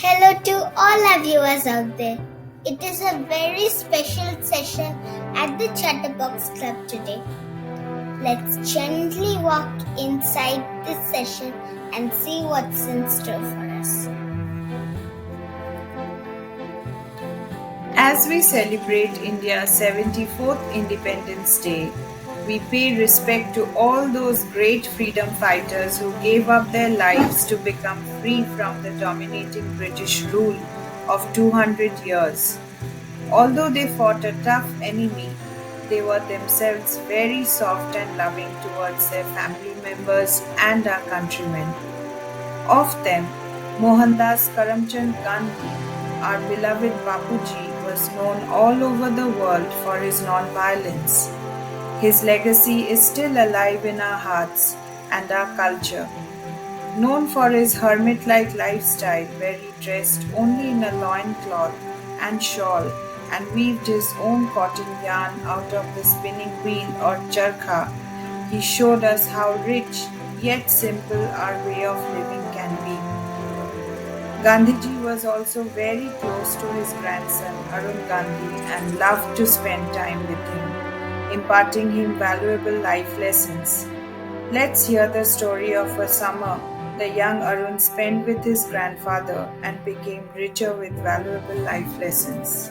Hello to all our viewers out there. It is a very special session at the Chatterbox Club today. Let's gently walk inside this session and see what's in store for us. As we celebrate India's 74th Independence Day, we pay respect to all those great freedom fighters who gave up their lives to become free from the dominating British rule of 200 years. Although they fought a tough enemy, they were themselves very soft and loving towards their family members and our countrymen. Of them, Mohandas Karamchand Gandhi, our beloved Bapuji, was known all over the world for his non-violence. His legacy is still alive in our hearts and our culture. Known for his hermit-like lifestyle where he dressed only in a loincloth and shawl and weaved his own cotton yarn out of the spinning wheel or charkha, he showed us how rich yet simple our way of living can be. Gandhiji was also very close to his grandson Arun Gandhi and loved to spend time with him, imparting him valuable life lessons. Let's hear the story of a summer the young Arun spent with his grandfather and became richer with valuable life lessons.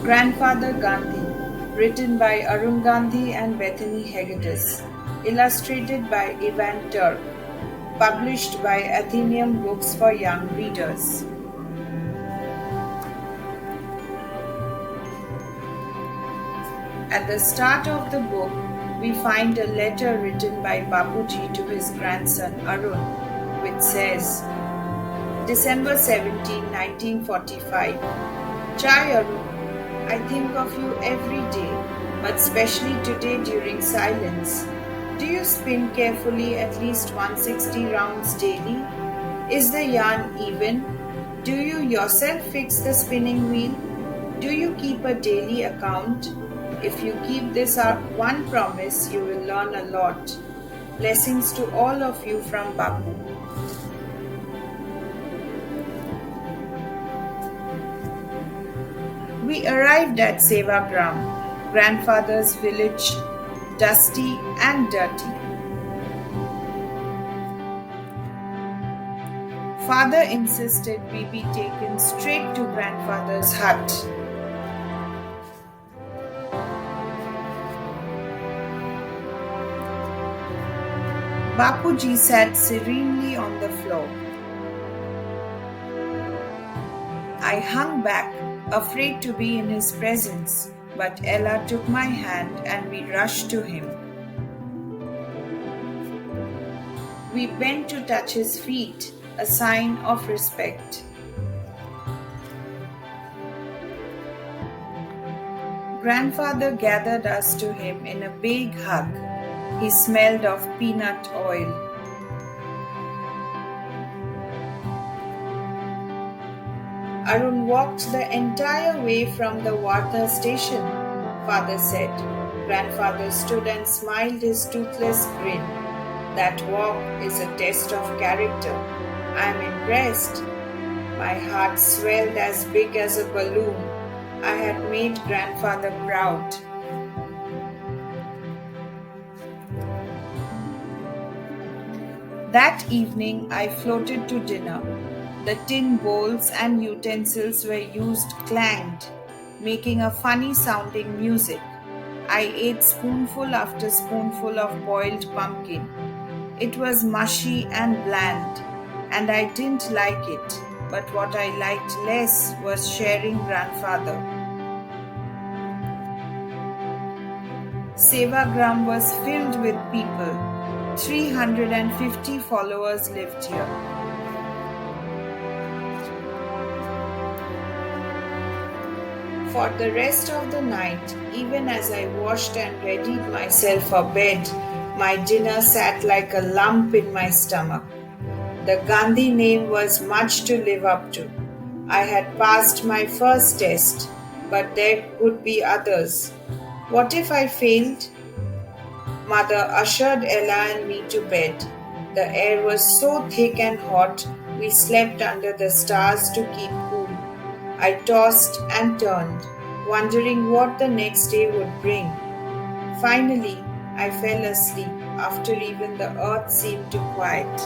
Grandfather Gandhi, written by Arun Gandhi and Bethany Hegedus, illustrated by Turk, published by Atheneum Books for Young Readers. At the start of the book, we find a letter written by Bapuji to his grandson Arun, which says, December 17, 1945. Chai Arun, I think of you every day, but especially today during silence. Do you spin carefully at least 160 rounds daily? Is the yarn even? Do you yourself fix the spinning wheel? Do you keep a daily account? If you keep this one promise, you will learn a lot. Blessings to all of you from Bapu. We arrived at Sevagram, grandfather's village, dusty and dirty. Father insisted we be taken straight to grandfather's hut. Bapuji sat serenely on the floor. I hung back, afraid to be in his presence, but Ella took my hand and we rushed to him. We bent to touch his feet, a sign of respect. Grandfather gathered us to him in a big hug. He smelled of peanut oil. Arun walked the entire way from the Wardha station, father said. Grandfather stood and smiled his toothless grin. That walk is a test of character. I am impressed. My heart swelled as big as a balloon. I had made grandfather proud. That evening I floated to dinner. The tin bowls and utensils were used clanged, making a funny sounding music. I ate spoonful after spoonful of boiled pumpkin. It was mushy and bland, and I didn't like it, but what I liked less was sharing grandfather. Sevagram was filled with people. 350 followers lived here. For the rest of the night, even as I washed and readied myself for bed, my dinner sat like a lump in my stomach. The Gandhi name was much to live up to. I had passed my first test, but there would be others. What if I failed? Mother ushered Ella and me to bed. The air was so thick and hot, we slept under the stars to keep cool. I tossed and turned, wondering what the next day would bring. Finally, I fell asleep after even the earth seemed to quiet.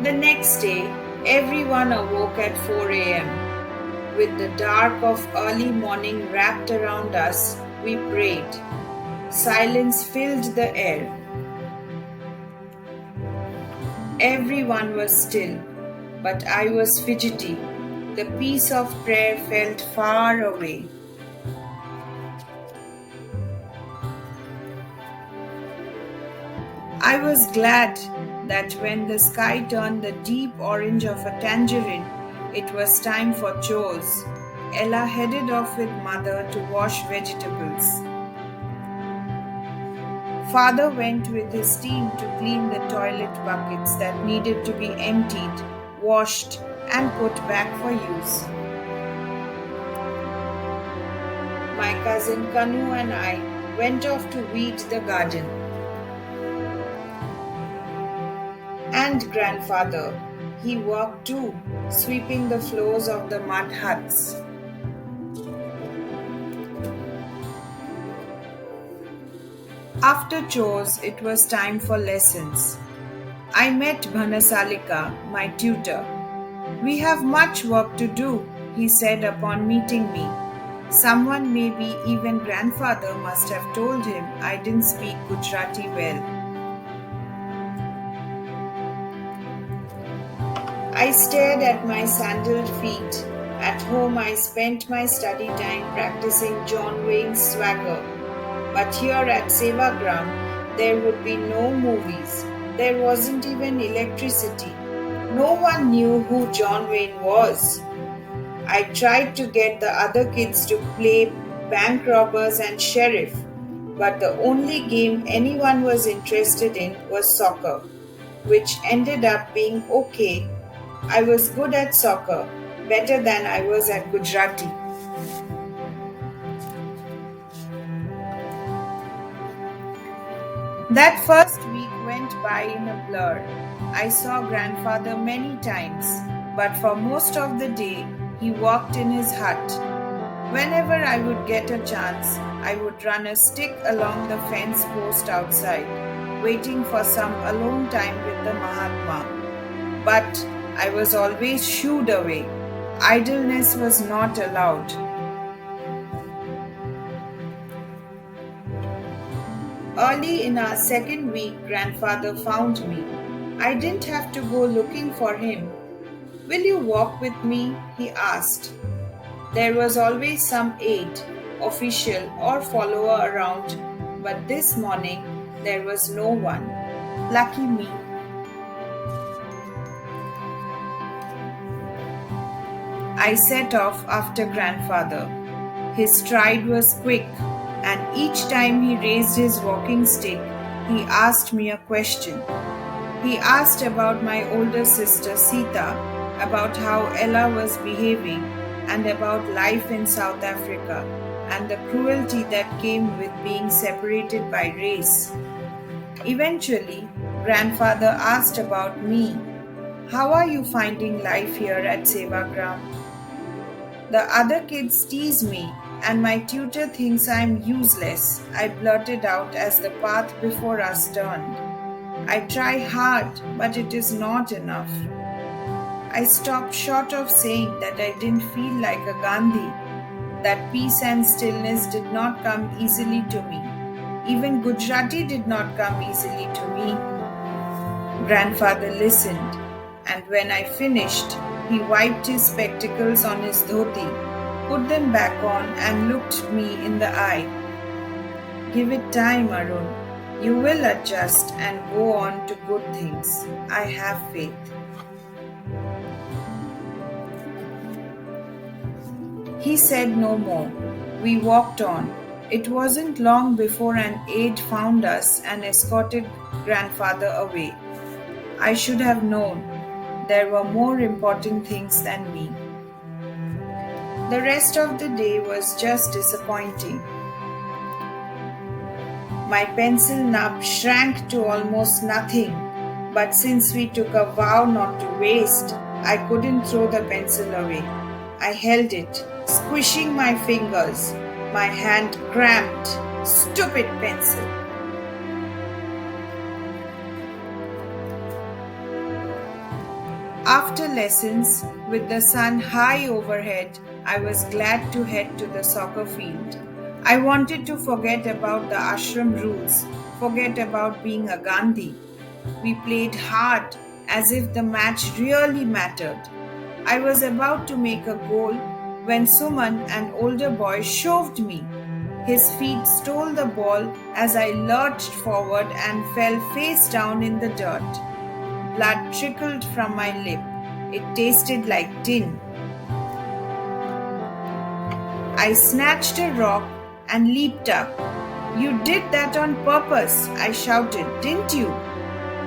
The next day, everyone awoke at 4 a.m. With the dark of early morning wrapped around us, we prayed. Silence filled the air. Everyone was still, but I was fidgety. The peace of prayer felt far away. I was glad that when the sky turned the deep orange of a tangerine, it was time for chores. Ella headed off with mother to wash vegetables. Father went with his team to clean the toilet buckets that needed to be emptied, washed, and put back for use. My cousin Kanu and I went off to weed the garden. And grandfather, he worked too, sweeping the floors of the mud huts. After chores, it was time for lessons. I met Bhanasalika, my tutor. We have much work to do, he said upon meeting me. Someone, maybe even grandfather, must have told him I didn't speak Gujarati well. I stared at my sandaled feet. At home, I spent my study time practicing John Wayne's swagger. But here at Sevagram, there would be no movies. There wasn't even electricity. No one knew who John Wayne was. I tried to get the other kids to play bank robbers and sheriff, but the only game anyone was interested in was soccer, which ended up being okay. I was good at soccer, better than I was at Gujarati. That first week went by in a blur. I saw grandfather many times, but for most of the day he worked in his hut. Whenever I would get a chance, I would run a stick along the fence post outside, waiting for some alone time with the Mahatma. But I was always shooed away. Idleness was not allowed. Early in our second week, grandfather found me. I didn't have to go looking for him. Will you walk with me? He asked. There was always some aide, official, or follower around, but this morning there was no one. Lucky me. I set off after grandfather. His stride was quick, and each time he raised his walking stick, he asked me a question. He asked about my older sister Sita, about how Ella was behaving, and about life in South Africa, and the cruelty that came with being separated by race. Eventually, grandfather asked about me. How are you finding life here at Sevagram? The other kids tease me, and my tutor thinks I'm useless, I blurted out as the path before us turned. I try hard, but it is not enough. I stopped short of saying that I didn't feel like a Gandhi, that peace and stillness did not come easily to me. Even Gujarati did not come easily to me. Grandfather listened, and when I finished, he wiped his spectacles on his dhoti, put them back on, and looked me in the eye. Give it time, Arun. You will adjust and go on to good things. I have faith. He said no more. We walked on. It wasn't long before an aide found us and escorted grandfather away. I should have known. There were more important things than me. The rest of the day was just disappointing. My pencil nub shrank to almost nothing, but since we took a vow not to waste, I couldn't throw the pencil away. I held it, squishing my fingers. My hand cramped. Stupid pencil. After lessons, with the sun high overhead, I was glad to head to the soccer field. I wanted to forget about the ashram rules, forget about being a Gandhi. We played hard as if the match really mattered. I was about to make a goal when Suman, an older boy, shoved me. His feet stole the ball as I lurched forward and fell face down in the dirt. Blood trickled from my lip. It tasted like tin. I snatched a rock and leaped up. "You did that on purpose," I shouted, "didn't you?"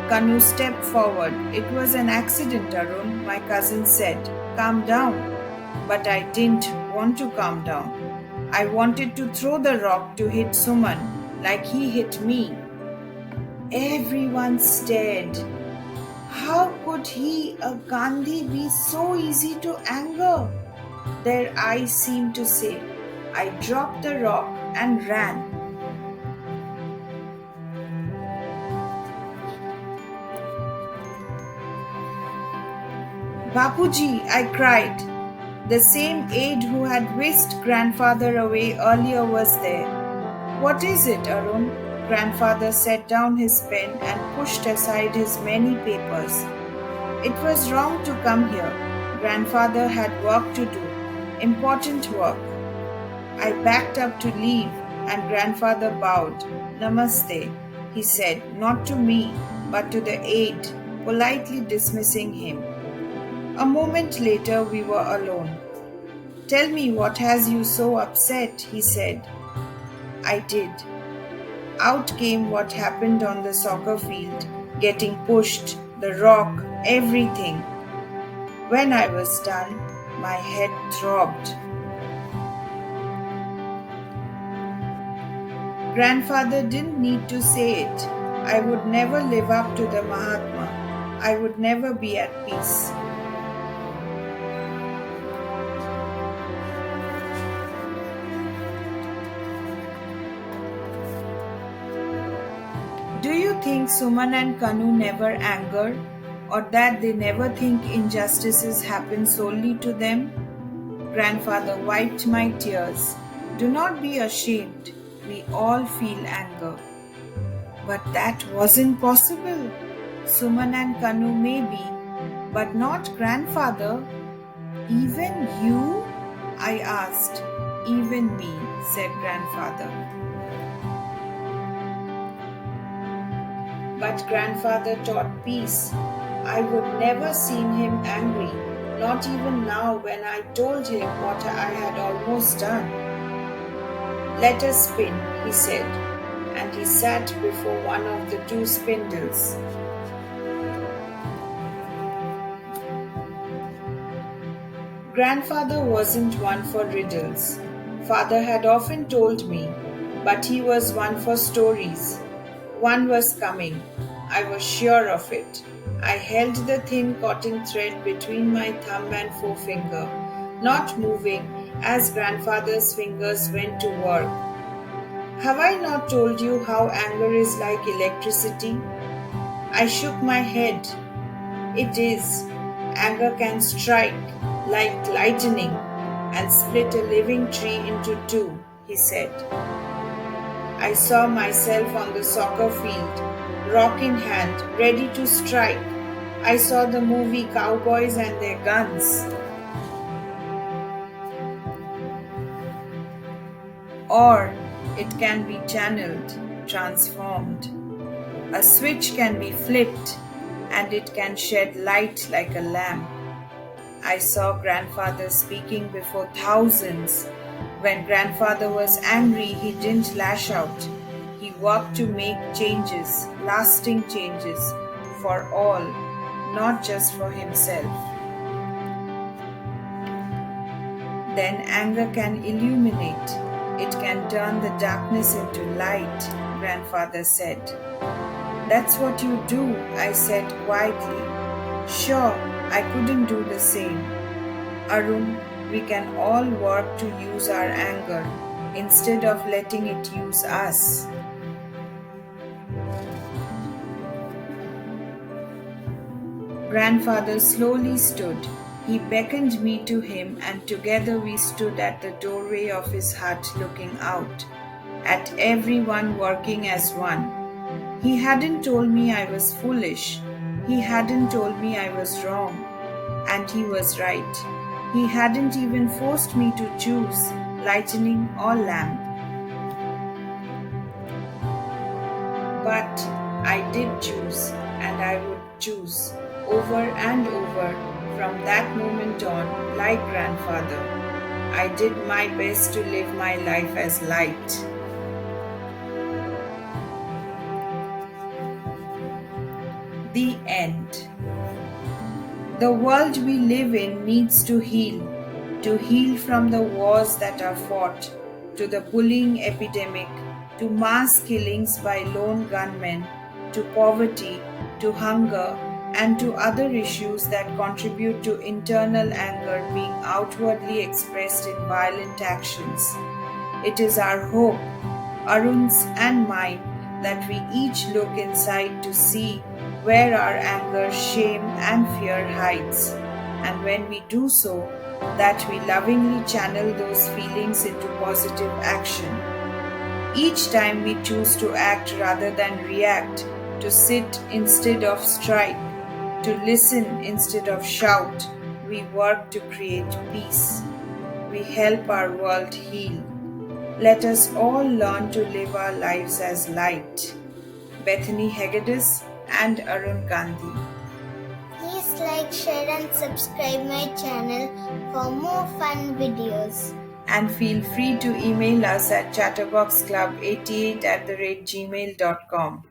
Kanu stepped forward. "It was an accident, Arun," my cousin said. "Calm down." But I didn't want to calm down. I wanted to throw the rock to hit Suman like he hit me. Everyone stared. How could he, a Gandhi, be so easy to anger? Their eyes seemed to say. I dropped the rock and ran. "Bapuji," I cried. The same aide who had whisked grandfather away earlier was there. "What is it, Arun?" Grandfather set down his pen and pushed aside his many papers. It was wrong to come here. Grandfather had work to do, important work. I backed up to leave and grandfather bowed. "Namaste," he said, not to me, but to the aide, politely dismissing him. A moment later, we were alone. "Tell me what has you so upset," he said. I did. Out came what happened on the soccer field, getting pushed, the rock, everything. When I was done, my head throbbed. Grandfather didn't need to say it. I would never live up to the Mahatma. I would never be at peace. Do you think Suman and Kanu never anger, or that they never think injustices happen solely to them? Grandfather wiped my tears. "Do not be ashamed. We all feel anger." But that wasn't possible. Suman and Kanu maybe, but not grandfather. "Even you?" I asked. "Even me," said grandfather. But grandfather taught peace. I would never seen him angry, not even now when I told him what I had almost done. "Let us spin," he said, and he sat before one of the two spindles. Grandfather wasn't one for riddles. Father had often told me, but he was one for stories. One was coming. I was sure of it. I held the thin cotton thread between my thumb and forefinger, not moving as grandfather's fingers went to work. Have I not told you how anger is like electricity? I shook my head. It is. Anger can strike like lightning and split a living tree into two, he said. I saw myself on the soccer field, rock in hand, ready to strike. I saw the movie Cowboys and Their Guns. Or it can be channeled, transformed. A switch can be flipped and it can shed light like a lamp. I saw grandfather speaking before thousands. When grandfather was angry, he didn't lash out. He worked to make changes, lasting changes, for all, not just for himself. Then anger can illuminate. It can turn the darkness into light, grandfather said. That's what you do, I said quietly. Sure, I couldn't do the same. Arun, we can all work to use our anger instead of letting it use us. Grandfather slowly stood. He beckoned me to him, and together we stood at the doorway of his hut looking out at everyone working as one. He hadn't told me I was foolish. He hadn't told me I was wrong. And he was right. He hadn't even forced me to choose lightning or lamp. But I did choose, and I would choose over and over from that moment on, like grandfather. I did my best to live my life as light. The end. The world we live in needs to heal from the wars that are fought, to the bullying epidemic, to mass killings by lone gunmen, to poverty, to hunger, and to other issues that contribute to internal anger being outwardly expressed in violent actions. It is our hope, Arun's and mine, that we each look inside to see where our anger, shame, and fear hides. And when we do so, that we lovingly channel those feelings into positive action. Each time we choose to act rather than react, to sit instead of strike, to listen instead of shout, we work to create peace. We help our world heal. Let us all learn to live our lives as light. Bethany Hegedus and Arun Gandhi. Please like, share and subscribe my channel for more fun videos. And feel free to email us at chatterboxclub88@gmail.com.